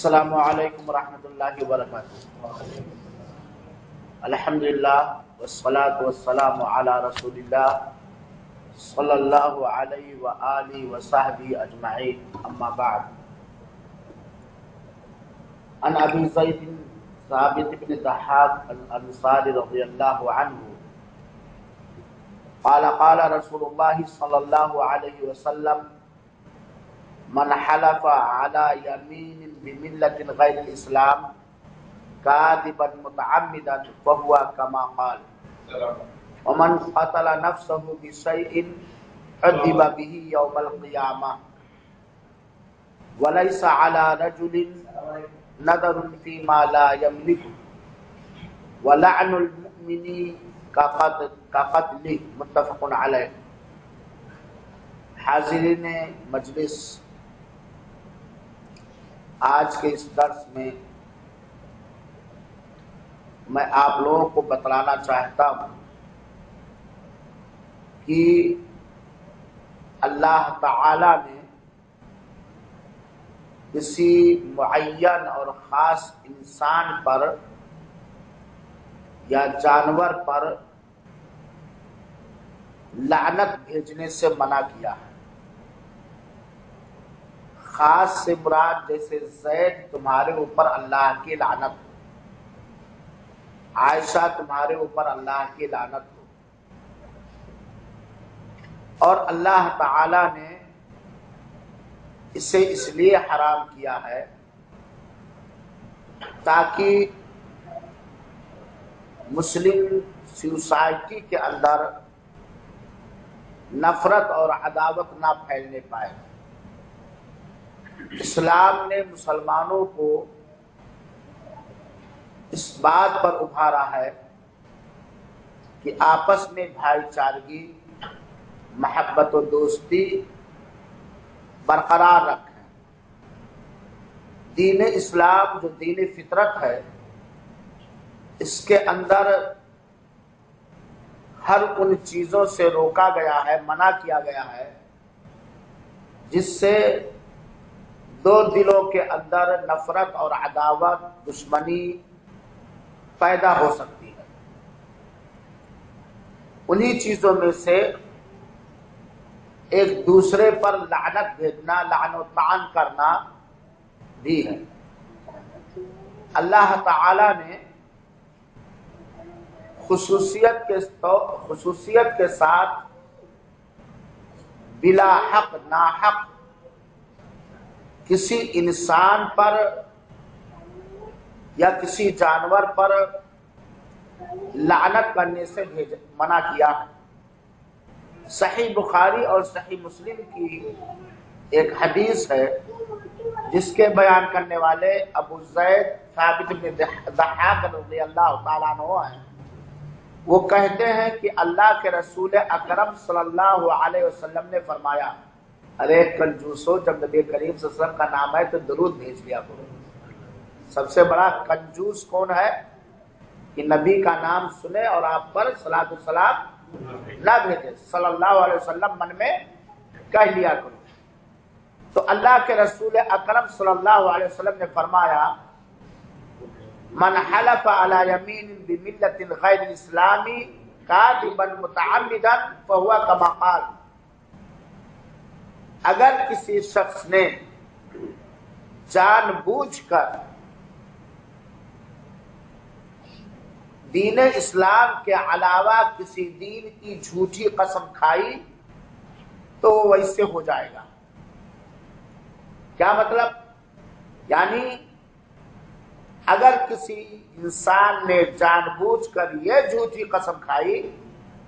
السلام علیکم ورحمۃ اللہ وبرکاتہ۔ الحمدللہ والصلاة والسلام علی رسول اللہ صلی اللہ علیہ وآلہ وصحبہ اجمعین، اما بعد۔ عن ابی زید ثابت بن ضحاک الانصاری رضی اللہ عنہ قال قال رسول اللہ صلی اللہ علیہ وسلم: من حلف على يمين بملة غير الإسلام كاذبا متعمدا فهو كما قال، ومن قتل نفسه بشيء عذب به يوم القيامة، وليس على رجل نذر فيما لا يملك، ولعن المؤمن كقتله، متفق علیہ۔ حاضرین مجلس، آج کے اس درس میں میں آپ لوگوں کو بتلانا چاہتا ہوں کہ اللہ تعالی نے کسی معین اور خاص انسان پر یا جانور پر لعنت بھیجنے سے منع کیا ہے۔ خاص سے مراد جیسے زید تمہارے اوپر اللہ کی لعنت ہو، عائشہ تمہارے اوپر اللہ کی لعنت ہو۔ اور اللہ تعالی نے اسے اس لیے حرام کیا ہے تاکہ مسلم سوسائٹی کے اندر نفرت اور عداوت نہ پھیلنے پائے۔ اسلام نے مسلمانوں کو اس بات پر ابھارا ہے کہ آپس میں بھائی چارگی، محبت و دوستی برقرار رکھیں۔ دین اسلام جو دین فطرت ہے، اس کے اندر ہر ان چیزوں سے روکا گیا ہے، منع کیا گیا ہے جس سے دو دلوں کے اندر نفرت اور عداوت، دشمنی پیدا ہو سکتی ہے۔ انہی چیزوں میں سے ایک دوسرے پر لعنت بھیجنا، لعن و طعن کرنا بھی ہے۔ اللہ تعالی نے خصوصیت کے ساتھ بلا حق، ناحق کسی انسان پر یا کسی جانور پر لعنت کرنے سے منع کیا ہے۔ صحیح بخاری اور صحیح مسلم کی ایک حدیث ہے جس کے بیان کرنے والے ابو زید ثابت بن ضحاک رضی اللہ تعالیٰ عنہ ہیں۔ وہ کہتے ہیں کہ اللہ کے رسول اکرم صلی اللہ علیہ وسلم نے فرمایا: ارے کنجوسو، جب نبی کریم صلی اللہ علیہ وسلم کا نام ہے تو درود بھیج لیا کرو۔ سب سے بڑا کنجوس کون ہے کہ نبی کا نام سنے اور آپ پر صلاۃ والسلام نہ بھیجے؟ صلی اللہ علیہ وسلم من میں کہہ لیا کرو۔ تو اللہ کے رسول اکرم صلی اللہ علیہ وسلم نے فرمایا: من حلف علی یمین بملۃ غیر اسلامی کاذبا متعمدا فہو کما قال۔ اگر کسی شخص نے جان بوجھ کر دین اسلام کے علاوہ کسی دین کی جھوٹی قسم کھائی تو وہ ویسے ہو جائے گا۔ کیا مطلب؟ یعنی اگر کسی انسان نے جان بوجھ کر یہ جھوٹی قسم کھائی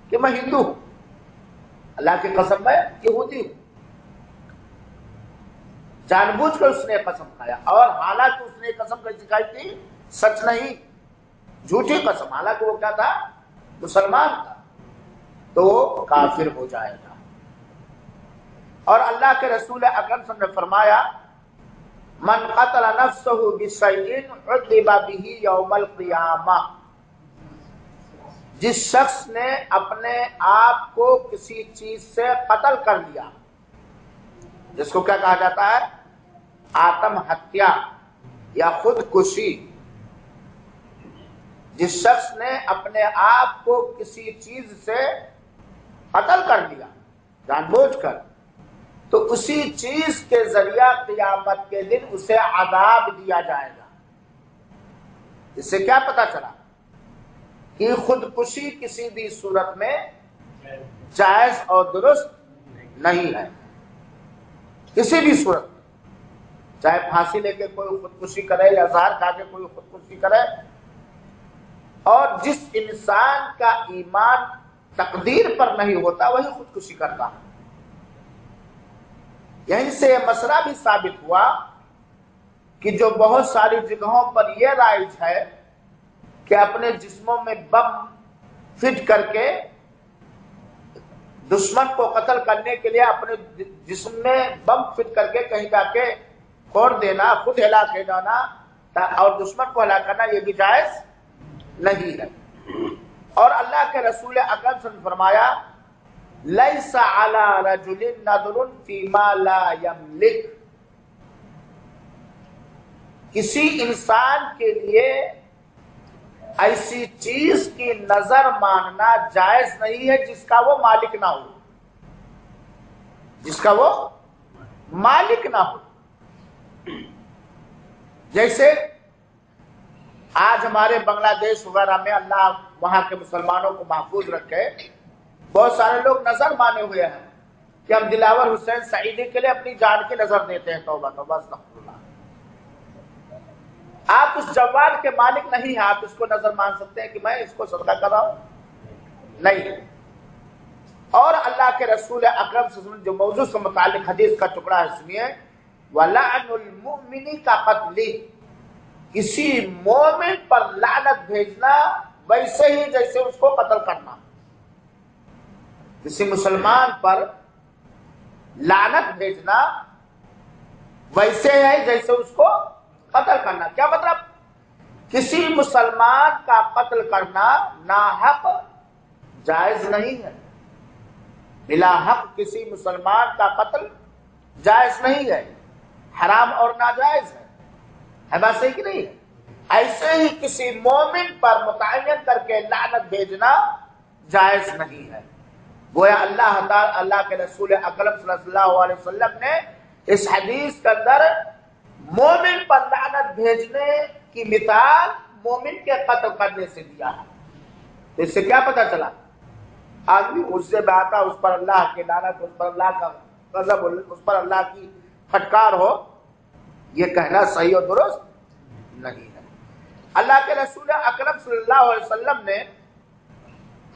کہ میں ہندو ہوں، اللہ کی قسم میں یہودی ہوں، جان بوجھ کر اس نے قسم کھایا، اور حالانکہ اس نے قسم کیسی کھائی تھی؟ سچ نہیں، جھوٹی قسم، حالانکہ وہ کیا تھا؟ مسلمان تھا، تو وہ کافر ہو جائے گا۔ اور اللہ کے رسول اکرم صلی اللہ علیہ وسلم نے فرمایا: من قتل نفسه بشیء عذب به یوم القیامہ۔ جس شخص نے اپنے آپ کو کسی چیز سے قتل کر لیا، جس کو کیا کہا جاتا ہے؟ آتم ہتیا، یا خودکشی، جس شخص نے اپنے آپ کو کسی چیز سے قتل کر دیا جان بوجھ کر، تو اسی چیز کے ذریعہ قیامت کے دن اسے عذاب دیا جائے گا۔ اس سے کیا پتا چلا کہ خودکشی کسی بھی صورت میں جائز اور درست نہیں ہے، کسی بھی صورت میں، چاہے پھانسی لے کے کوئی خودکشی کرے یا زہر کھا کے کوئی خودکشی کرے۔ اور جس انسان کا ایمان تقدیر پر نہیں ہوتا وہی خودکشی کرتا ہے۔ یہیں سے یہ مسئلہ بھی ثابت ہوا کہ جو بہت ساری جگہوں پر یہ رائج ہے کہ اپنے جسموں میں بم فٹ کر کے دشمن کو قتل کرنے کے لیے اپنے جسم میں بم فٹ کر کے کہیں جا کے پھوڑ دینا، خود ہلاک ہو جانا اور دشمن کو ہلاک کرنا، یہ بھی جائز نہیں ہے۔ اور اللہ کے رسول اکرم صلی اللہ علیہ وسلم فرمایا لیس علی رجل نذر فیما لا یملک، کسی انسان کے لیے ایسی چیز کی نظر ماننا جائز نہیں ہے جس کا وہ مالک نہ ہو، جس کا وہ مالک نہ ہو۔ جیسے آج ہمارے بنگلہ دیش وغیرہ میں، اللہ وہاں کے مسلمانوں کو محفوظ رکھے، بہت سارے لوگ نظر مانے ہوئے ہیں کہ ہم دلاور حسین سعیدی کے لیے اپنی جان کی نظر دیتے ہیں۔ توبہ توبہ استغفر اللہ۔ آپ اس جوال کے مالک نہیں ہیں، آپ اس کو نظر مان سکتے ہیں کہ میں اس کو صدقہ کر رہا ہوں؟ نہیں۔ اور اللہ کے رسول اکرم صلی اللہ علیہ وسلم جو موضوع سے متعلق حدیث کا ٹکڑا ہے سنیے، وَلَعْنُ الْمُؤْمِنِ كَقَتْلِهِ، کسی مومن پر لعنت بھیجنا ویسے ہی جیسے اس کو قتل کرنا۔ کسی مسلمان پر لعنت بھیجنا ویسے ہے جیسے اس کو قتل کرنا۔ کیا مطلب؟ کسی مسلمان کا قتل کرنا ناحق جائز نہیں ہے، بلا حق کسی مسلمان کا قتل جائز نہیں ہے، حرام اور ناجائز ہے بات صحیح کہ نہیں ہے؟ ایسے ہی کسی مومن پر متعین کر کے لعنت بھیجنا جائز نہیں ہے۔ گویا اللہ تعالی، اللہ کے رسول اکرم صلی اللہ علیہ وسلم نے اس حدیث کے اندر مومن پر لعنت بھیجنے کی مثال مومن کے قتل کرنے سے دیا ہے۔ تو اس سے کیا پتا چلا؟ آدمی غصے میں آتا، اس پر اللہ کی لعنت، اس پر اللہ کا غضب، اس پر اللہ کی پھٹکار ہو، یہ کہنا صحیح اور درست نہیں ہے۔ اللہ کے رسول اکرم صلی اللہ علیہ وسلم نے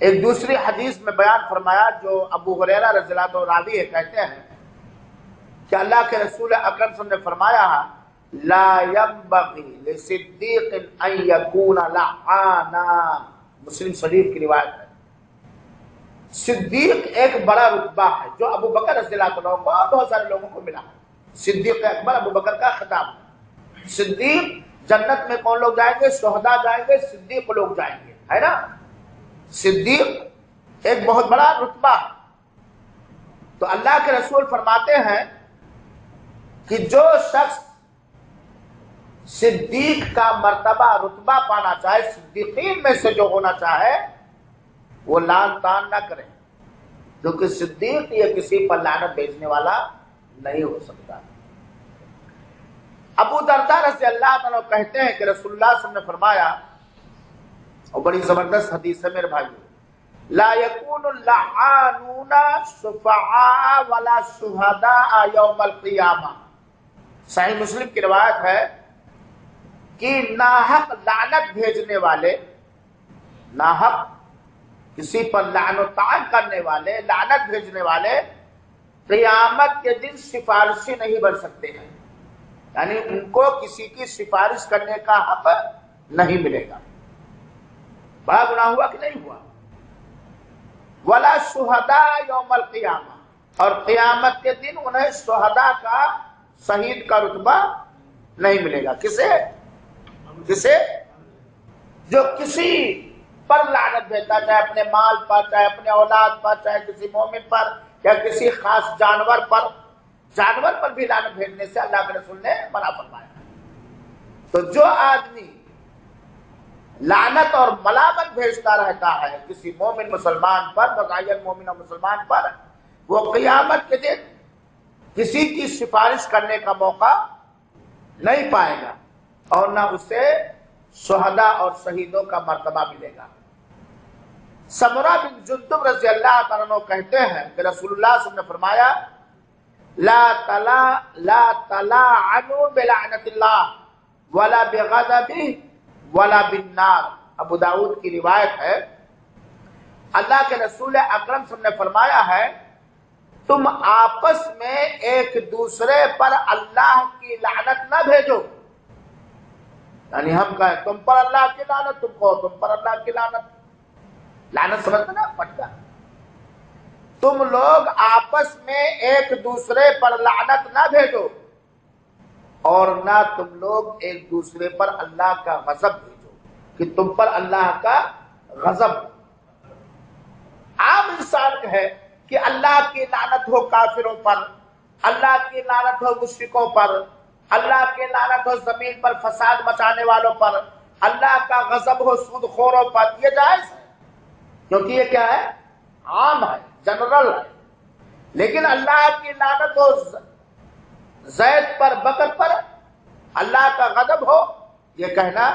ایک دوسری حدیث میں بیان فرمایا، جو ابو ہریرہ رضی اللہ عنہ راوی ہے، کہتے ہیں کہ اللہ کے رسول اکرم صلی اللہ علیہ وسلم نے فرمایا لا ينبغي لصدیق ان يكون لعانا، مسلم شریف کی روایت ہے۔ صدیق ایک بڑا رتبہ ہے جو ابو بکر رضی اللہ عنہ کو اور بہت سارے لوگوں کو ملا۔ صدیق اکبر ابو بکر کا خطاب ہے۔ صدیق جنت میں کون لوگ جائیں گے؟ شہداء جائیں گے، صدیق لوگ جائیں گے، ہے نا؟ صدیق ایک بہت بڑا رتبہ ہے۔ تو اللہ کے رسول فرماتے ہیں کہ جو شخص صدیق کا مرتبہ رتبہ پانا چاہے، صدیقین میں سے جو ہونا چاہے، وہ لعن طعن نہ کرے، کیونکہ صدیق یہ کسی پر لعنت بھیجنے والا نہیں ہو سکتا۔ ابو درداء رضی اللہ عنہ کہتے ہیں کہ رسول اللہ صلی اللہ علیہ وسلم نے فرمایا، اور بڑی زبردست حدیث ہے میرے بھائیو، لا يكون اللعانون شفعاء ولا شهداء یوم القیامہ۔ صحیح مسلم کی روایت ہے کہ ناحق لعنت بھیجنے والے، ناحق کسی پر لعن و طعن کرنے والے، لعنت بھیجنے والے قیامت کے دن سفارشی نہیں بن سکتے ہیں، یعنی ان کو کسی کی سفارش کرنے کا حق نہیں ملے گا۔ بڑا گناہ ہوا کہ نہیں ہوا؟ ولا شہداء یوم القیامہ، اور قیامت کے دن انہیں شہداء کا، شہید کا رتبہ نہیں ملے گا۔ کسے؟ جو کسی پر لعنت بھیجتا، چاہے اپنے مال پر، چاہے اپنے اولاد پر، چاہے کسی مومن پر، یا کسی خاص جانور پر۔ جانور پر بھی لعنت بھیجنے سے اللہ کے رسول نے منع فرمایا۔ تو جو آدمی لعنت اور ملامت بھیجتا رہتا ہے کسی مومن مسلمان پر، متعین مومن اور مسلمان پر، وہ قیامت کے دن کسی کی سفارش کرنے کا موقع نہیں پائے گا اور نہ اسے شہداء اور شہیدوں کا مرتبہ ملے گا۔ سمرہ بن جندب رضی اللہ تعالیٰ عنہ کہتے ہیں کہ رسول اللہ صلی اللہ علیہ وسلم نے فرمایا لا تلاعنوا بلعنت اللہ ولا بغضبہ ولا بالنار۔ ابو داؤد کی روایت ہے، اللہ کے رسول اکرم صلی اللہ علیہ وسلم نے فرمایا ہے تم آپس میں ایک دوسرے پر اللہ کی لعنت نہ بھیجو، یعنی ہم کہیں تم پر اللہ کی لعنت، تم کہو تم پر اللہ کی لعنت، لعنت سمجھتے نا پٹا، تم لوگ آپس میں ایک دوسرے پر لعنت نہ بھیجو اور نہ تم لوگ ایک دوسرے پر اللہ کا غضب بھیجو کہ تم پر اللہ کا غضب۔ عام انسان کہے کہ اللہ کی لعنت ہو کافروں پر، اللہ کی لعنت ہو مشرکوں پر، اللہ کی لعنت ہو زمین پر فساد مچانے والوں پر، اللہ کا غضب ہو سود خوروں پر، یہ جائز ہے کیونکہ یہ کیا ہے؟ عام ہے، جنرل ہے۔ لیکن اللہ کی لعنت ہو زید پر، بکر پر، اللہ کا غضب ہو، یہ کہنا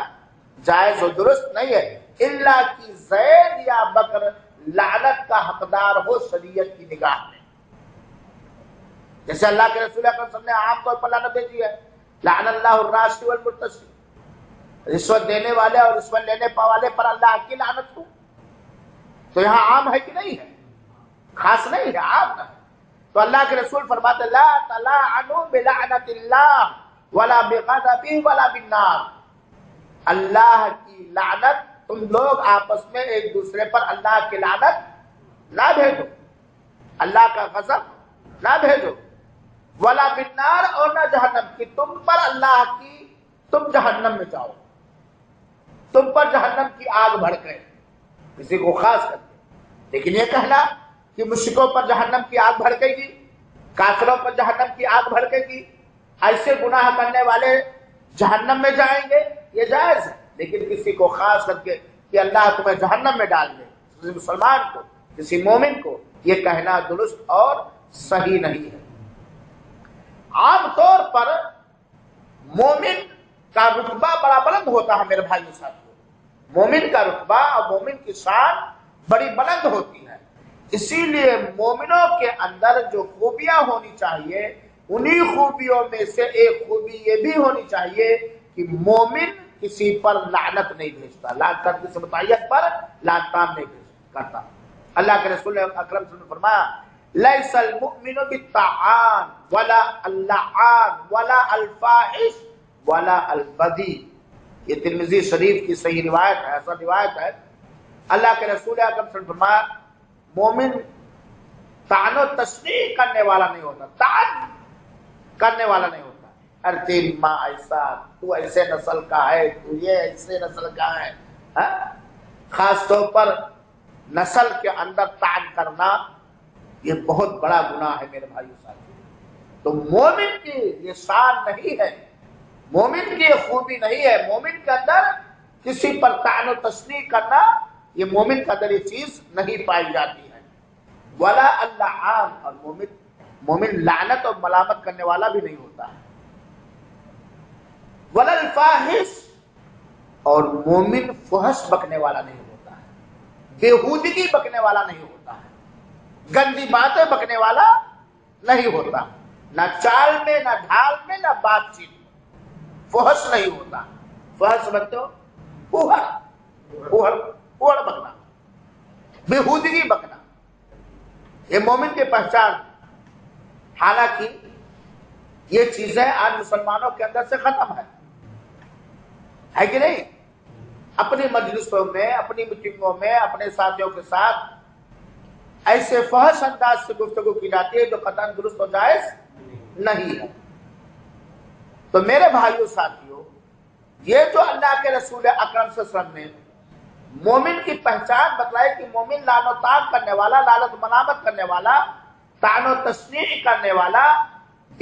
جائز و درست نہیں ہے، الا کہ زید یا بکر لعنت کا حقدار ہو شریعت کی نگاہ میں۔ جیسے اللہ کے رسول اکرم صلی اللہ علیہ وسلم نے عام طور پر لعنت بھیجی ہے، لعن اللہ الراشی والمرتشی، رشوت دینے والے اور رشوت لینے والے پر اللہ کی لعنت ہو۔ تو یہاں عام ہے کہ نہیں ہے؟ خاص نہیں ہے، عام ہے۔ تو اللہ کے رسول فرماتے لا تلاعنوا بلعنت اللہ ولا بغضبہ ولا بالنار، اللہ کی لعنت تم لوگ آپس میں ایک دوسرے پر اللہ کی لعنت نہ بھیجو، اللہ کا غضب نہ بھیجو، ولا بالنار، اور نہ جہنم کی، تم پر اللہ کی، تم جہنم میں جاؤ، تم پر جہنم کی آگ بھڑکے، کسی کو خاص کر کے۔ لیکن یہ کہنا کہ مشرکوں پر جہنم کی آگ بھڑکے گی، کافروں پر جہنم کی آگ بھڑکے گی، ایسے گناہ کرنے والے جہنم میں جائیں گے، یہ جائز ہے۔ لیکن کسی کو خاص کر کے کہ اللہ تمہیں جہنم میں ڈال دے، کسی مسلمان کو، کسی مومن کو، یہ کہنا درست اور صحیح نہیں ہے۔ عام طور پر مومن کا رتبہ بڑا بلند ہوتا ہے میرے بھائیو ساتھیو، مومن کا رتبہ اور مومن کی شان بڑی بلند ہوتی ہے، اسی لیے مومنوں کے اندر جو خوبیاں ہونی چاہیے انہی خوبیوں میں سے ایک خوبی یہ بھی ہونی چاہیے کہ مومن کسی پر لعنت نہیں بھیجتا، لعنت کسی متعین پر لعنت نہیں کرتا۔ اللہ کے رسول اکرم صلی اللہ علیہ وسلم نے فرمایا لیس المؤمن بالطعان ولا اللعان ولا الفاحش ولا البذیء، یہ ترمذی شریف کی صحیح روایت ہے، ایسا روایت ہے۔ اللہ کے رسول اکرم صلی اللہ علیہ وسلم نے فرمایا مومن طعن و تشنیع کرنے والا نہیں ہوتا، طعن کرنے والا نہیں ہوتا، ارے تیری ماں ایسا، تو ایسے نسل کا ہے، تو یہ ایسے نسل کا ہے، خاص طور پر نسل کے اندر طعن کرنا یہ بہت بڑا گناہ ہے میرے بھائیو ساتھیو۔ تو مومن کی یہ شان نہیں ہے، مومن کی یہ خوبی نہیں ہے، مومن کے اندر کسی پر طعن و تشنیع کرنا، یہ مومن کے اندر یہ چیز نہیں پائی جاتی ہے۔ ولا اللعان، اور مومن لعنت اور ملامت کرنے والا بھی نہیں ہوتا ہے۔ ولا الفاحش، اور مومن فحش بکنے والا نہیں ہوتا ہے، بےہودگی بکنے والا نہیں ہوتا ہے، گندی باتیں بکنے والا نہیں ہوتا، نہ چال میں، نہ ڈھال میں، نہ بات چیت میں فحش نہیں ہوتا۔ فحش سمجھتے ہو؟ اوڑ بکنا، بےہودگی بکنا، یہ مومن کی پہچان۔ حالانکہ یہ چیزیں آج مسلمانوں کے اندر سے ختم ہے کہ نہیں؟ اپنی مجلسوں میں، اپنی میٹنگوں میں، اپنے ساتھیوں کے ساتھ ایسے فحش انداز سے گفتگو کی جاتی ہے جو قطعاً درست و جائز نہیں ہے۔ تو میرے بھائیو ساتھیو، یہ جو اللہ کے رسول اکرم صلی اللہ علیہ وسلم نے مومن کی پہچان بتلائی کہ مومن لعن و طعن کرنے والا، لعنت ملامت کرنے والا، طعن و تشنیع کرنے والا،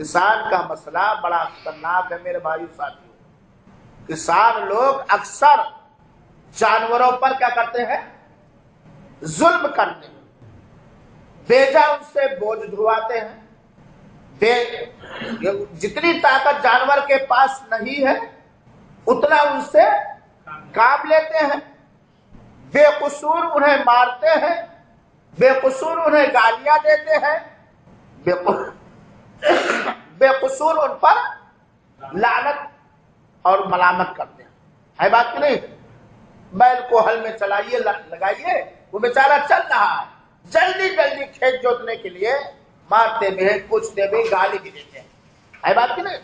کسان کا مسئلہ بڑا خطرناک ہے میرے بھائیو ساتھیوں۔ کسان لوگ اکثر جانوروں پر کیا کرتے ہیں؟ ظلم کرتے ہیں، بیجا ان سے بوجھ ڈھواتے ہیں، جتنی طاقت جانور کے پاس نہیں ہے اتنا ان سے کام لیتے ہیں، بے قصور انہیں مارتے ہیں، بے قصور انہیں گالیاں دیتے ہیں، بے قصور ان پر لعنت اور ملامت کرتے ہیں۔ ہے بات کہ نہیں؟ بیل کو ہل میں چلائیے، لگائیے، وہ بیچارہ چل رہا ہے، جلدی جلدی کھیت جوتنے کے لیے مارتے بھی ہیں، کچھتے بھی، گالی بھی دیتے ہیں۔ ہے بات کہ نہیں؟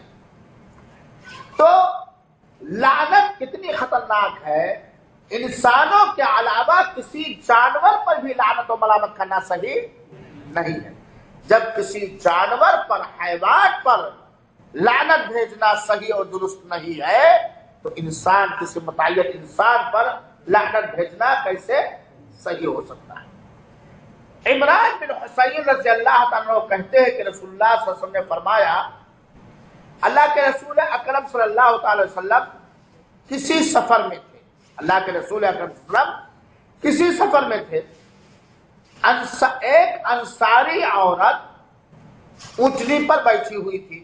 تو لعنت کتنی خطرناک ہے، انسانوں کے علاوہ کسی جانور پر بھی لعنت و ملامت کرنا صحیح نہیں ہے۔ جب کسی جانور پر، حیوان پر لعنت بھیجنا صحیح اور درست نہیں ہے تو انسان، کسی متعین انسان پر لعنت بھیجنا کیسے صحیح ہو سکتا ہے؟ عمران بن حسین رضی اللہ تعالیٰ کہتے ہیں کہ رسول اللہ صلی اللہ علیہ وسلم نے فرمایا، اللہ کے رسول اکرم صلی اللہ تعالی وسلم کسی سفر میں تھے، اللہ کے رسول اکرم صلی اللہ علیہ وسلم کسی سفر میں تھے، ایک انصاری عورت اونٹنی پر بیٹھی ہوئی تھی،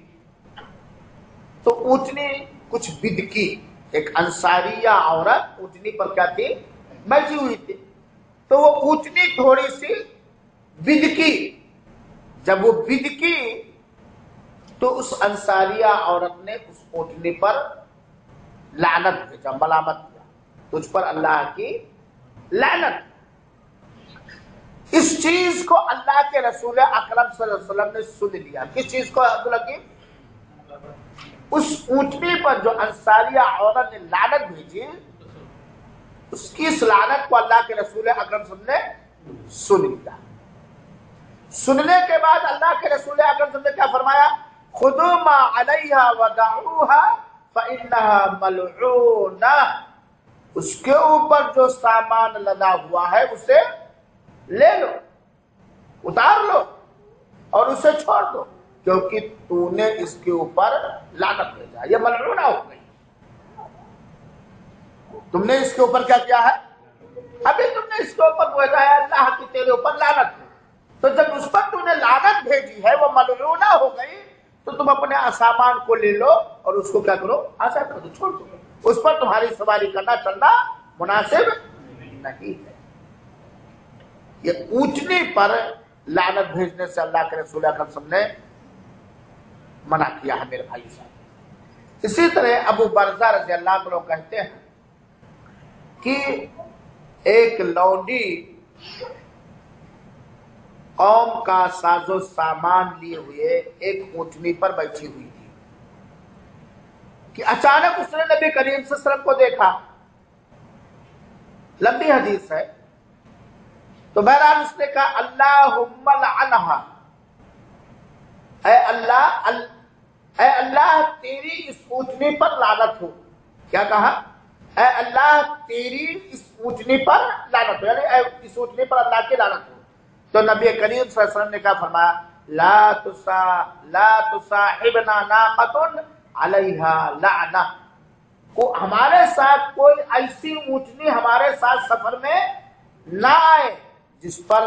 تو اونٹنی کچھ بدکی، ایک انصاریہ عورت اونٹنی پر کیا تھی؟ بیٹھی ہوئی تھی، تو وہ اونٹنی تھوڑی سی بدکی، جب وہ بدکی تو اس انصاریہ عورت نے اس اونٹنی پر لعنت بھیجا، ملامت کیا، تجھ پر اللہ کی لعنت۔ اس چیز کو اللہ کے رسول اکرم صلی اللہ علیہ وسلم نے سن لیا۔ کس چیز کو عبدالحکیم؟ اس اونٹنی پر جو انصاریہ عورت نے لعنت بھیجی، اس کی اس لعنت کو اللہ کے رسول اکرم صلی اللہ علیہ وسلم نے سن لیا۔ سننے کے بعد اللہ کے رسول اکرم صلی اللہ علیہ وسلم نے کیا فرمایا؟ خذوا ما علیہا ودعوها فإنها ملعونہ، اس کے اوپر جو سامان لدا ہوا ہے اسے لے لو، اتار لو اور اسے چھوڑ دو، کیونکہ تو نے اس کے اوپر لعنت بھیجا، یہ ملعونہ ہو گئی۔ تم نے اس کے اوپر کیا کیا ہے؟ ابھی تم نے اس کے اوپر بھیجا ہے اللہ کی تیرے اوپر لعنت ہے، تو جب اس پر تو نے لعنت بھیجی ہے، وہ ملعونہ ہو گئی، تو تم اپنے سامان کو لے لو اور اس کو کیا کرو؟ آزاد کر دو، چھوڑ دو، اس پر تمہاری سواری کرنا، چلنا مناسب نہیں ہے۔ یہ اونٹنی پر لعنت بھیجنے سے اللہ کے رسول اکرم صلی اللہ علیہ وسلم نے منع کیا ہے میرے بھائی صاحب۔ اسی طرح ابو برزہ رضی اللہ عنہ کہتے ہیں کہ ایک لونڈی قوم کا ساز و سامان لیے ہوئے ایک اونٹنی پر بیٹھی ہوئی تھی کہ اچانک اس نے نبی کریم صلی اللہ علیہ وسلم کو دیکھا، لمبی حدیث ہے، تو بہرحال اس نے کہا اللہم لعنہا، اے اللہ تیری اس اونٹنی پر لعنت ہو۔ کیا کہا؟ اے اللہ تیری اس اونٹنی پر لعنت ہو، یعنی اس اونٹنی پر اللہ کی لعنت ہو۔ تو نبی کریم صلی اللہ علیہ وسلم نے کہا، فرمایا لا تصاحبنا ناقۃ علیہا لعنہ، کو ہمارے ساتھ کوئی ایسی اونٹنی ہمارے ساتھ سفر میں نہ آئے جس پر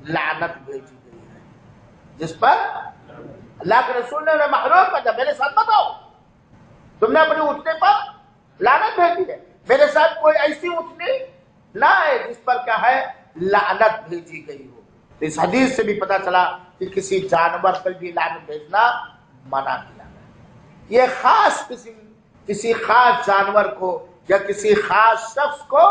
لعنت بھیجی گئی ہے، جس پر اللہ کے رسول نے محروم کر دیا، میرے ساتھ بتاؤ، تم نے اپنی اونٹنی پر لعنت بھیجی ہے، میرے ساتھ کوئی ایسی اونٹنی نہ آئے جس پر کیا ہے؟ لعنت بھیجی گئی ہو۔ تو اس حدیث سے بھی پتا چلا کہ کسی جانور پر بھی لعنت بھیجنا منع کیا ہے۔ یہ خاص کسی خاص جانور کو یا کسی خاص شخص کو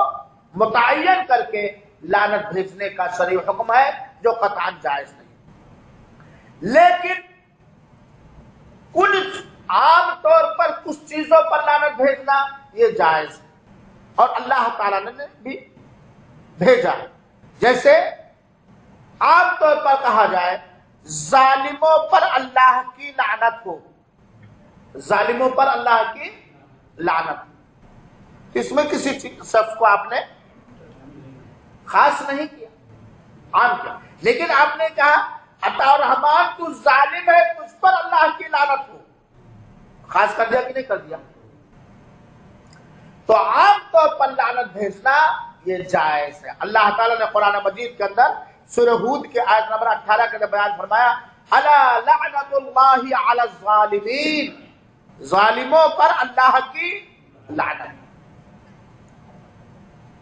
متعین کر کے لعنت بھیجنے کا شرعی حکم ہے جو قطعاً جائز نہیں۔ لیکن کچھ عام طور پر کچھ چیزوں پر لعنت بھیجنا یہ جائز ہے، اور اللہ تعالیٰ نے بھی بھیجا ہے۔ جیسے عام طور پر کہا جائے ظالموں پر اللہ کی لعنت ہو، ظالموں پر اللہ کی لعنت، اس میں کسی شخص کو آپ نے خاص نہیں کیا، عام کیا، لیکن آپ نے کہا عطا الرحمان تو ظالم ہے، تجھ پر اللہ کی کر دیا کہ نہیں کر دیا؟ تو عام طور پر لعنت بھیجنا یہ جائز ہے۔ اللہ تعالیٰ نے قرآن مجید کے اندر سورہ ہود کے آیت نمبر 18 کے اندر بیان فرمایا الا لعنت اللہ علی الظالمین، ظالموں پر اللہ کی لعنت،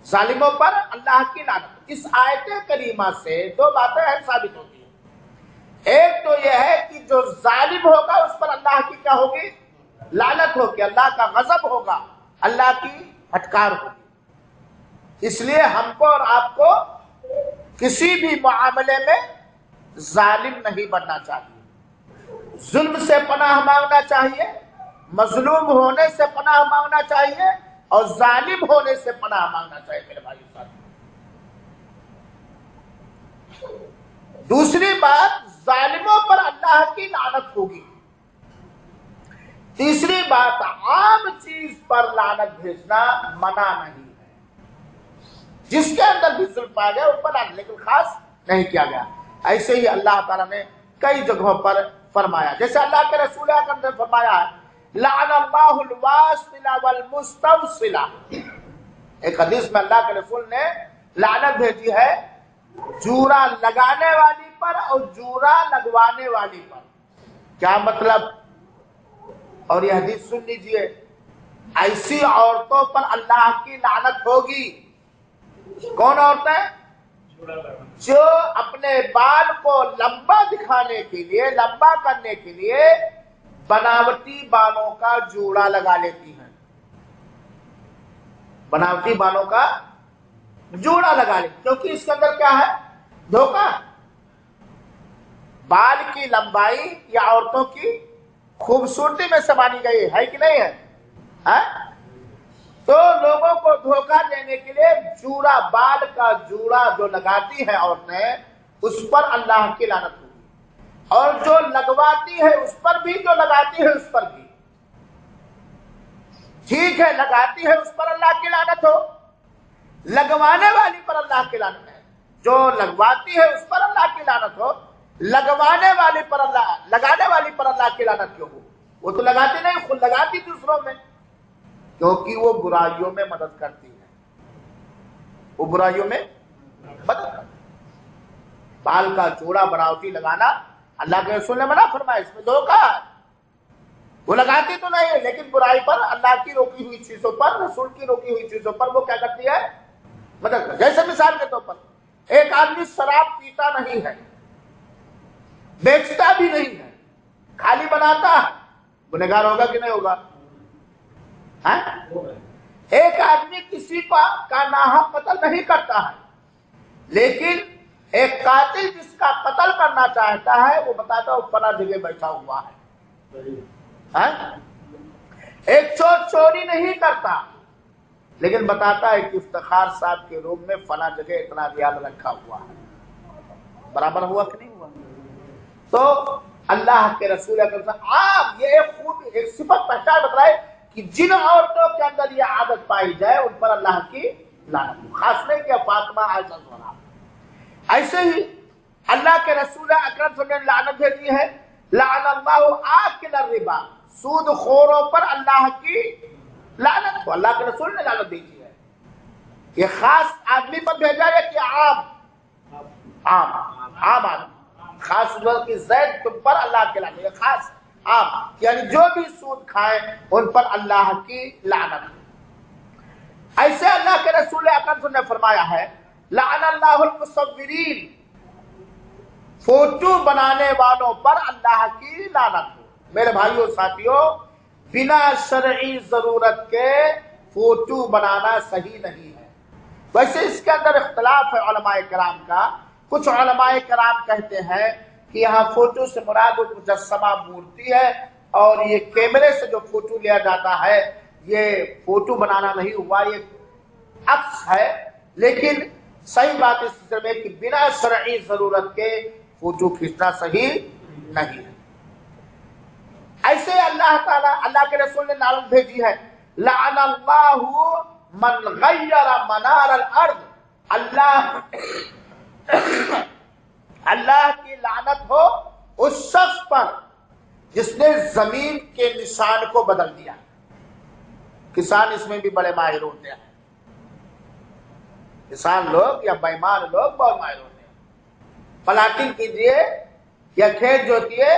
ظالموں پر اللہ کی لعنت۔ اس آیت کریمہ سے دو باتیں ثابت ہوتی ہیں۔ ایک تو یہ ہے کہ جو ظالم ہوگا اس پر اللہ کی کیا ہوگی؟ لعنت ہوگی، اللہ کا غضب ہوگا، اللہ کی پھٹکار ہوگی۔ اس لیے ہم کو اور آپ کو کسی بھی معاملے میں ظالم نہیں بننا چاہیے، ظلم سے پناہ مانگنا چاہیے، مظلوم ہونے سے پناہ مانگنا چاہیے اور ظالم ہونے سے پناہ مانگنا چاہیے میرے بھائی صاحب۔ دوسری بات، ظالموں پر اللہ کی لعنت ہوگی۔ تیسری بات، عام چیز پر لعنت بھیجنا منع نہیں ہے، جس کے اندر بھی ظلم پایا گیا اس پر لعنت، لیکن خاص نہیں کیا گیا۔ ایسے ہی اللہ تعالیٰ نے کئی جگہوں پر فرمایا، جیسے اللہ کے رسول اکرم نے فرمایا ہے لعن اللہ الواصل والمستوصل۔ ایک حدیث میں اللہ کے رسول نے لعنت بھیجی ہے جورا لگانے والی پر اور جورا لگوانے والی پر۔ کیا مطلب؟ اور یہ حدیث سن لیجئے، ایسی عورتوں پر اللہ کی لعنت ہوگی۔ کون عورتیں؟ جو اپنے بال کو لمبا دکھانے کے لیے، لمبا کرنے کے لیے بناوٹی بالوں کا جوڑا لگا لیتی ہیں، بناوٹی بالوں کا جوڑا لگا لیتی، کیونکہ اس کے اندر کیا ہے؟ دھوکہ۔ بال کی لمبائی یا عورتوں کی خوبصورتی میں سے مانی گئی ہے کہ نہیں ہے؟ تو لوگوں کو دھوکہ دینے کے لیے جوڑا، بال کا جوڑا جو لگاتی ہیں عورتیں، اس پر اللہ کی لعنت ہوگی، اور جو لگواتی ہے اس پر بھی، جو لگاتی ہے اس پر بھی۔ ٹھیک ہے، لگاتی ہے اس پر اللہ کی لعنت ہو، لگوانے والی پر اللہ کی لعنت ہے۔ جو لگواتی ہے اس پر اللہ کی لعنت ہو، لگوانے والی پر اللہ، لگانے والی پر اللہ کی لعنت کیوں ہو؟ وہ تو لگاتی نہیں، خود لگاتی دوسروں میں، کیونکہ وہ برائیوں میں مدد کرتی ہے، وہ برائیوں میں مدد کرتی ہے۔ بال کا جوڑا بناوٹی لگانا اللہ کے رسول نے منع فرمایا، اس میں دھوکہ ہے۔ وہ لگاتی تو نہیں ہے، لیکن برائی پر، اللہ کی روکی ہوئی چیزوں پر، رسول کی روکی ہوئی چیزوں پر وہ کیا کرتی ہے؟ مدد کرتی ہے۔ جیسے مثال کے طور پر ایک آدمی شراب پیتا نہیں ہے، بیچتا بھی نہیں ہے، خالی بناتا ہے، گنہگار ہوگا کہ نہیں ہوگا؟ ایک آدمی کسی کا ناحق قتل نہیں کرتا ہے، لیکن ایک قاتل جس کا قتل کرنا چاہتا ہے وہ بتاتا ہے فلاں جگہ بیٹھا ہوا ہے۔ ایک چور چوری نہیں کرتا، لیکن بتاتا ہے کہ افتخار صاحب کے روم میں فلاں جگہ اتنا ریال رکھا ہوا ہے۔ برابر ہوا کہ نہیں ہوا؟ تو اللہ کے رسول آپ یہ ایک صفت پہچان بتائے کہ جن عورتوں کے اندر یہ عادت پائی جائے ان پر اللہ کی لعنت، خاص نہیں کہ فاطمہ عائشہ زہرا۔ ایسے ہی اللہ کے رسول اکرم صلی اللہ علیہ وسلم نے لعنت بھیجی ہے لعن اللہ آکل الربا، سود خوروں پر اللہ کی لعنت کو اللہ کے رسول نے لعنت بھیجی ہے۔ یہ خاص آدمی پر بھیجا ہے کہ عام آدمی، خاص کی زید تم پر اللہ کی لعنت، یہ خاص عام، یعنی جو بھی سود کھائیں ان پر اللہ کی لعنت۔ ایسے اللہ کے رسول اکرم صلی اللہ علیہ وسلم نے فرمایا ہے لعن اللہ المصورین، فوٹو بنانے والوں پر اللہ کی لعنت ہو۔ میرے بھائیوں ساتھیوں، بنا شرعی ضرورت کے فوٹو بنانا صحیح نہیں ہے۔ ویسے اس کے اندر اختلاف ہے علماء کرام کا۔ کچھ علماء کرام کہتے ہیں کہ یہاں فوٹو سے مراد مجسمہ مورتی ہے، اور یہ کیمرے سے جو فوٹو لیا جاتا ہے یہ فوٹو بنانا نہیں ہوا، یہ عکس ہے۔ لیکن صحیح بات اس سلسلے میں کہ بنا شرعی ضرورت کے فوٹو کھینچنا صحیح نہیں ہے۔ ایسے اللہ تعالیٰ، اللہ کے رسول نے لعنت بھیجی ہے لعن اللہ من غیر منار الارض، اللہ کی لعنت ہو اس شخص پر جس نے زمین کے نشان کو بدل دیا. کسان اس میں بھی بڑے ماہر ہوتے ہیں. کسان لوگ یا بےمان لوگ بہت ماہر ہوتے ہیں. پلاٹنگ کیجئے یا کھیت جوتیے،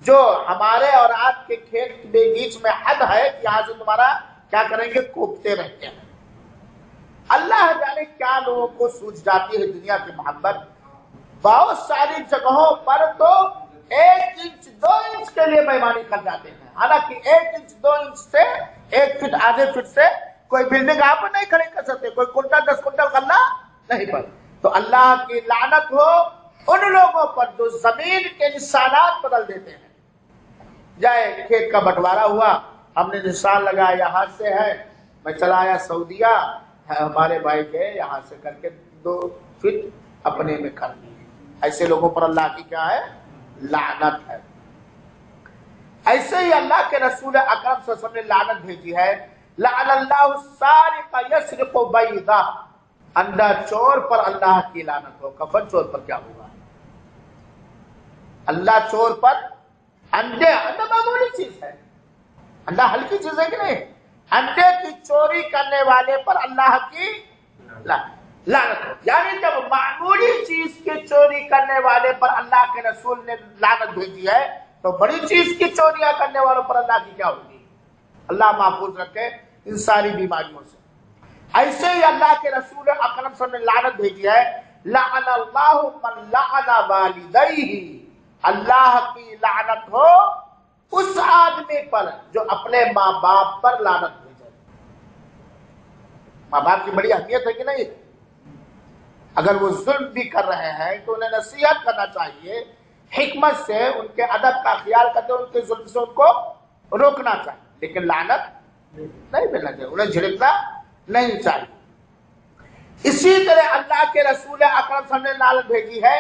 جو ہمارے اور آپ کے کھیت کے بیچ میں حد ہے کہ یہاں سے تمہارا کیا کریں گے، کوپتے رہتے ہیں. اللہ جانے کیا لوگوں کو سوچ جاتی ہے دنیا کی محبت. بہت ساری جگہوں پر تو 1 انچ 2 انچ کے لیے بےمانی کر جاتے ہیں، حالانکہ 1 انچ 2 انچ سے 1 فٹ آدھے فٹ سے کوئی بلڈنگ آپ نہیں کھڑی کر سکتے، کوئی کنٹل 10 کنٹل غلہ نہیں پر. تو اللہ کی لعنت ہو ان لوگوں پر جو زمین کے نشانات بدل دیتے ہیں. جائے کھیت کا بٹوارا ہوا، ہم نے نشان لگایا یہاں سے ہے، میں چلا آیا سعودیہ، ہمارے بھائی کے یہاں سے کر کے 2 فٹ اپنے میں کر دیے. ایسے لوگوں پر اللہ کی کیا ہے، لعنت ہے. ایسے ہی اللہ کے رسول اکرم صلی اللہ علیہ وسلم نے لعنت بھیجی ہے. لعن اللہ السارق یسرق بیضہ، انڈا چور پر اللہ کی لعنت ہو. کفن چور پر کیا ہوگا؟ اللہ چور پر انڈا معمولی چیز ہے، انڈا ہلکی چیز ہے کہ نہیں؟ انڈے کی چوری کرنے والے پر اللہ کی لعنت ہو. یعنی جب معمولی چیز کی چوری کرنے والے پر اللہ کے رسول نے لعنت بھیجی ہے تو بڑی چیز کی چوریاں کرنے والوں پر اللہ کی کیا ہوگی؟ اللہ محفوظ رکھے ان ساری بیماریوں سے. ایسے ہی اللہ کے رسول اکرم صلی اللہ علیہ وسلم نے لعنت بھیجی ہے. لعن اللہ من لعن والدیہ، اللہ کی لعنت ہو اس آدمی پر جو اپنے ماں باپ پر لعنت بھیجے. ماں باپ کی بڑی اہمیت ہے کہ نہیں؟ اگر وہ ظلم بھی کر رہے ہیں تو انہیں نصیحت کرنا چاہیے، حکمت سے ان کے ادب کا خیال کرتے ان کے ظلم سے ان کو روکنا چاہیے، لیکن لعنت نہیں ملنا چاہیے، انہیں جھڑکنا نہیں چاہیے. اسی طرح اللہ کے رسول اکرم صلی اللہ علیہ وسلم نے لعنت بھیجی ہے.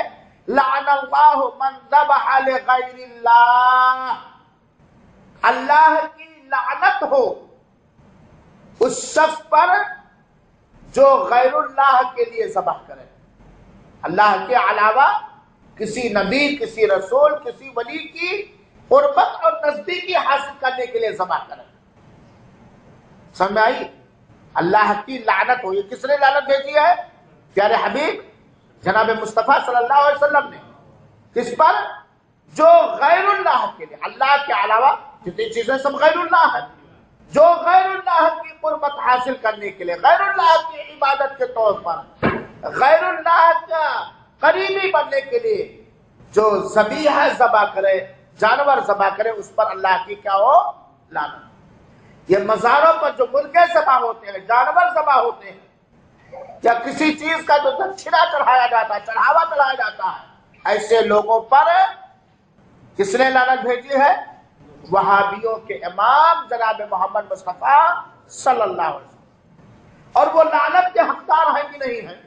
لعن اللہ من ذبح لغیر اللہ، اللہ کی لعنت ہو اس شخص پر جو غیر اللہ کے لیے ذبح کرے. اللہ کے علاوہ کسی نبی، کسی رسول، کسی ولی کی قربت اور نزدیکی حاصل کرنے کے لیے ذبح کرے. سمجھ میں آئی؟ اللہ کی لعنت ہو. یہ کس نے لعنت بھیجی ہے؟ پیارے حبیب جناب مصطفیٰ صلی اللہ علیہ وسلم نے. کس پر؟ جو غیر اللہ کے لیے، اللہ کے علاوہ جتنی چیزیں سب غیر اللہ ہیں، جو غیر اللہ کی قربت حاصل کرنے کے لیے، غیر اللہ کی عبادت کے طور پر، غیر اللہ کا قریبی بننے کے لیے جو ذبیحہ ذبح کرے، جانور ذبح کرے، اس پر اللہ کی کیا ہو؟ لعنت. یہ مزاروں پر جو مرغے ذبح ہوتے ہیں، جانور ذبح ہوتے ہیں، یا کسی چیز کا جو دکھنا چڑھایا جاتا ہے، چڑھاوا چڑھایا جاتا ہے، ایسے لوگوں پر کس نے لعنت بھیجی ہے؟ وہابیوں کے امام جناب محمد مصطفیٰ صلی اللہ علیہ وسلم. اور وہ لعنت کے حقدار ہیں کہ نہیں ہیں؟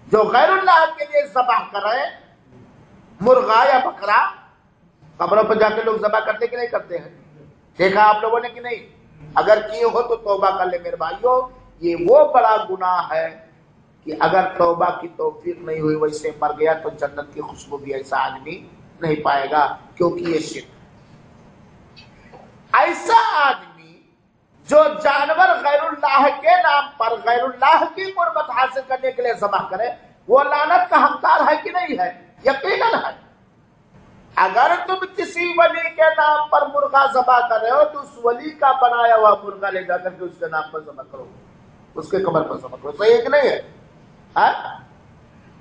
جو غیر اللہ کے لیے ذبح کریں، مرغا یا بکرا، قبروں پر جا کے لوگ ذبح کرتے کہ نہیں کرتے ہیں؟ دیکھا آپ لوگوں نے کہ نہیں؟ اگر کیے ہو تو توبہ کر لے میرے بھائیوں. یہ وہ بڑا گناہ ہے کہ اگر توبہ کی توفیق نہیں ہوئی، ویسے مر گیا تو جنت کی خوشبو بھی ایسا آدمی نہیں پائے گا، کیونکہ یہ شرک. ایسا آدمی جو جانور غیر اللہ کے نام پر غیر اللہ کی قربت حاصل کرنے کے لیے ذبح کرے، وہ لعنت کا حقدار ہے کہ نہیں ہے؟ یقیناً ہے. اگر تم کسی ولی کے نام پر مرغا ذبح کر رہے ہو تو اس ولی کا بنایا ہوا مرغا لے جا کر کے اس کے نام پر ذبح کرو، اس کے قبر پر ذبح کرو. صحیح ہے کہ نہیں ہے؟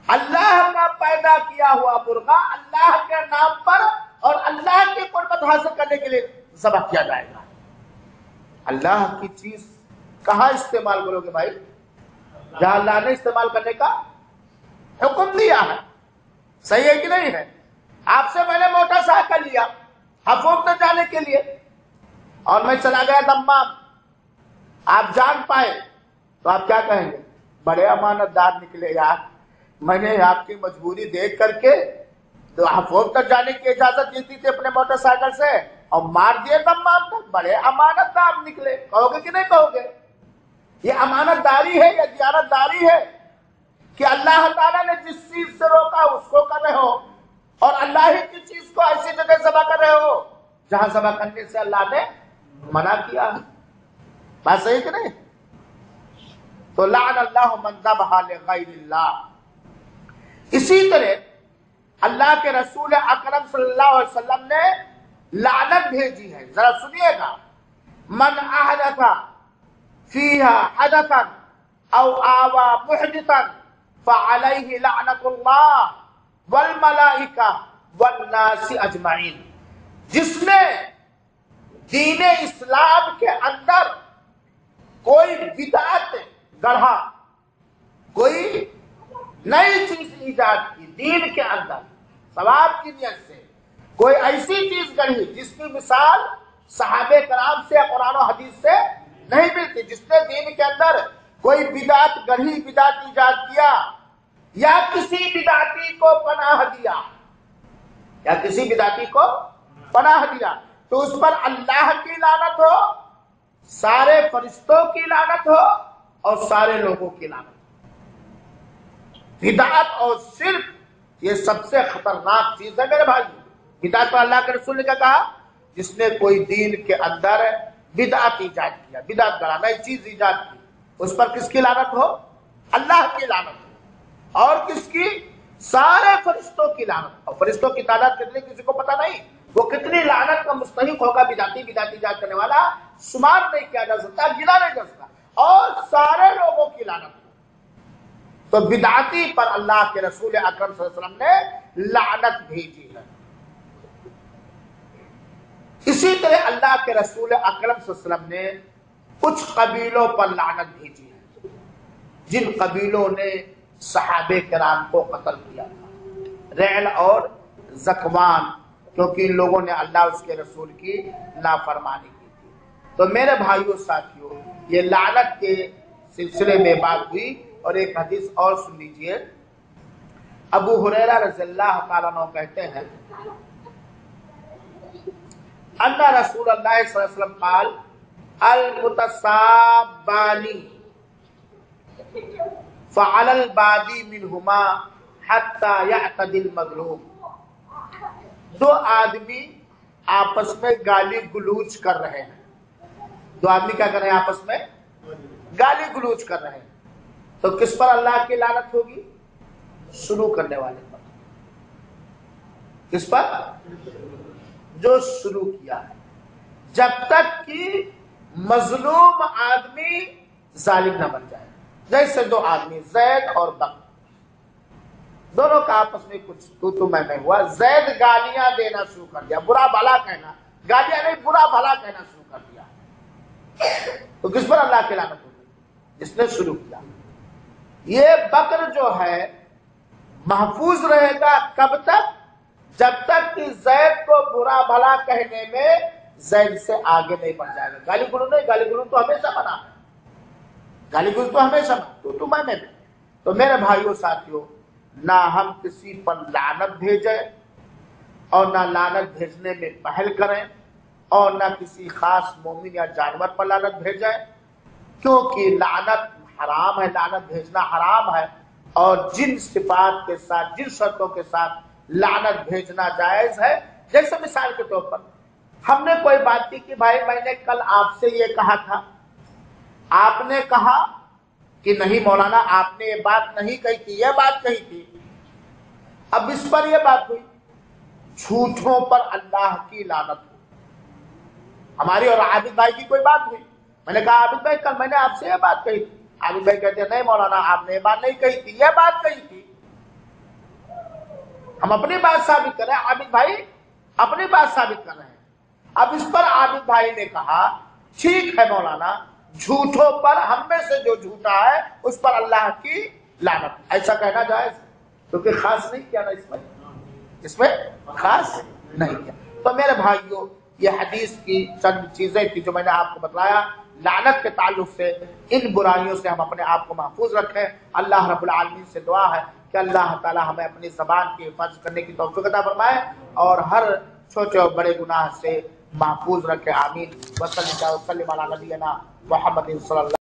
اللہ کا پیدا کیا ہوا مرغا اللہ کے نام پر اور اللہ کی قربت حاصل کرنے کے لیے ذبح کیا جائے گا. اللہ کی چیز کہاں استعمال کرو گے بھائی؟ جہاں اللہ نے استعمال کرنے کا حکم دیا ہے. صحیح ہے کہ نہیں ہے؟ آپ سے میں نے موٹر سائیکل لیا حفوظ میں جانے کے لیے اور میں چلا گیا دمام، آپ جان پائے تو آپ کیا کہیں گے؟ بڑے امانت دار نکلے یار، میں نے آپ کی مجبوری دیکھ کر کے تو حفوظ تک جانے کی اجازت دیتی تھی اپنے موٹر سائیکل سے اور مار دیے دمام تک. بڑے امانت دار نکلے. کہو گے کہ نہیں کہو گے؟ یہ امانت داری ہے یا دیانت داری ہے کہ اللہ تعالیٰ نے جس چیز سے روکا اس کو کر رہے ہو اور اللہ ہی کی چیز کو ایسی جگہ ذبح کر رہے ہو جہاں ذبح کرنے سے اللہ نے منع کیا ہے. بات صحیح کہ نہیں؟ تو لعن اللہ من ذبح لغیر اللہ. اسی طرح اللہ کے رسول اکرم صلی اللہ علیہ وسلم نے لعنت بھیجی ہے. ذرا سنیے گا. من احدث فیہا حدثا او آوى محدثا فعلیہ لعنت اللہ والملائکہ والناس اجمعین. جس نے دین اسلام کے اندر کوئی بدعت گڑھا، کوئی نئی چیز ایجاد کی دین کے اندر ثواب کی نیت سے، کوئی ایسی چیز گڑھی جس کی مثال صحابہ کرام سے قرآن و حدیث سے نہیں ملتی، جس نے دین کے اندر کوئی بدعت گڑھی، بدعت ایجاد کیا یا کسی بدعتی کو پناہ دیا، یا کسی بدعتی کو پناہ دیا، تو اس پر اللہ کی لعنت ہو، سارے فرشتوں کی لعنت ہو اور سارے لوگوں کی لعنت ہو. بدعت اور شرک یہ سب سے خطرناک چیز ہے میرے بھائی. بدعت پر اللہ کے رسول نے کیا کہا؟ جس نے کوئی دین کے اندر بدعت ایجاد کیا، بدعت گڑھا، نئی چیز ایجاد کی، اس پر کس کی لعنت ہو؟ اللہ کی لعنت ہو. اور کس کی؟ سارے فرشتوں کی لعنت. اور فرشتوں کی تعداد کتنی کسی کو پتہ نہیں، وہ کتنی لعنت کا مستحق ہوگا بدعتی ایجاد کرنے والا، شمار نہیں کیا جا سکتا، گنا نہیں جا سکتا. اور سارے لوگوں کی لعنت. تو بدعتی پر اللہ کے رسول اکرم صلی اللہ علیہ وسلم نے لعنت بھیجی ہے. اسی طرح اللہ کے رسول اکرم صلی اللہ علیہ وسلم نے کچھ قبیلوں پر لعنت بھیجی ہے جن قبیلوں نے صحابہ کرام کو قتل کیا تھا. ریل اور زکوان، کیونکہ ان لوگوں نے اللہ اس کے رسول کی نافرمانی کی تھی. تو میرے بھائیوں ساتھیوں، یہ لعنت کے سلسلے میں بات ہوئی. اور ایک حدیث اور سن لیجئے. ابو ہریرہ رضی اللہ تعالیٰ عنہ کہتے ہیں ان رسول اللہ صلی اللہ علیہ وسلم قال المتصابانی فعلى البادی منہما حتی یعتدی المظلوم. دو آدمی آپس میں گالی گلوچ کر رہے ہیں. دو آدمی کیا کر رہے ہیں؟ آپس میں گالی گلوچ کر رہے ہیں. تو کس پر اللہ کی لعنت ہوگی؟ شروع کرنے والے پر. کس پر؟ جو شروع کیا ہے. جب تک کہ مظلوم آدمی ظالم نہ بن جائے. جیسے دو آدمی زید اور بکر، دونوں کا آپس میں کچھ تو میں ہوا. زید گالیاں دینا شروع کر دیا، برا بھلا کہنا، گالیاں نہیں برا بھلا کہنا شروع کر دیا. تو کس پر اللہ کی لعنت ہوگی؟ جس نے شروع کیا. یہ بکر جو ہے محفوظ رہے گا کب تک؟ جب تک کہ زید کو برا بھلا کہنے میں زید سے آگے نہیں بڑھ جائے گا. گالی گلو نہیں، گالی گلو تو ہمیشہ منع ہے، گالی گلو تو ہمیشہ منع، تو میں. تو میرے بھائیوں ساتھیوں، نہ ہم کسی پر لعنت بھیجیں اور نہ لعنت بھیجنے میں پہل کریں، اور نہ کسی خاص مومن یا جانور پر لعنت بھیجیں، کیونکہ لعنت حرام ہے، لعنت بھیجنا حرام ہے. اور جن صفات کے ساتھ، جن شرطوں کے ساتھ لعنت بھیجنا جائز ہے، جیسے مثال کے طور پر ہم نے کوئی بات کی کہ بھائی میں نے کل آپ سے یہ کہا تھا، آپ نے کہا کہ نہیں مولانا آپ نے یہ بات نہیں کہی تھی، یہ بات کہی تھی. اب اس پر یہ بات ہوئی، جھوٹوں پر اللہ کی لعنت ہوئی. ہماری اور عابد بھائی کی کوئی بات ہوئی، میں نے کہا عابد بھائی کل میں نے آپ سے یہ بات کہی تھی. عابد بھائی کہتے ہیں نہیں مولانا آپ نے یہ بات نہیں کہی تھی، یہ بات کہی تھی. ہم اپنی بات ثابت کر رہے ہیں، عابد بھائی اپنی بات ثابت کر رہے ہیں. اب اس پر عابد بھائی نے کہا ٹھیک ہے مولانا، جھوٹوں پر ہم میں سے جو جھوٹا ہے اس پر اللہ کی لعنت. ایسا کہنا جائز، کیونکہ خاص نہیں کیا نا، اس میں خاص نہیں کیا. تو میرے بھائیوں، یہ حدیث کی چند چیزیں تھی جو میں نے آپ کو بتلایا. لعنت کے تعلق سے ان برائیوں سے ہم اپنے آپ کو محفوظ رکھیں. اللہ رب العالمین سے دعا ہے کہ اللہ تعالی ہمیں اپنی زبان کی حفاظت کرنے کی توفیق عطا فرمائے اور ہر چھوٹے اور بڑے گناہ سے محفوظ رکھے. آمین. وصلی اللہ وسلم علی نبینا محمد صلی اللہ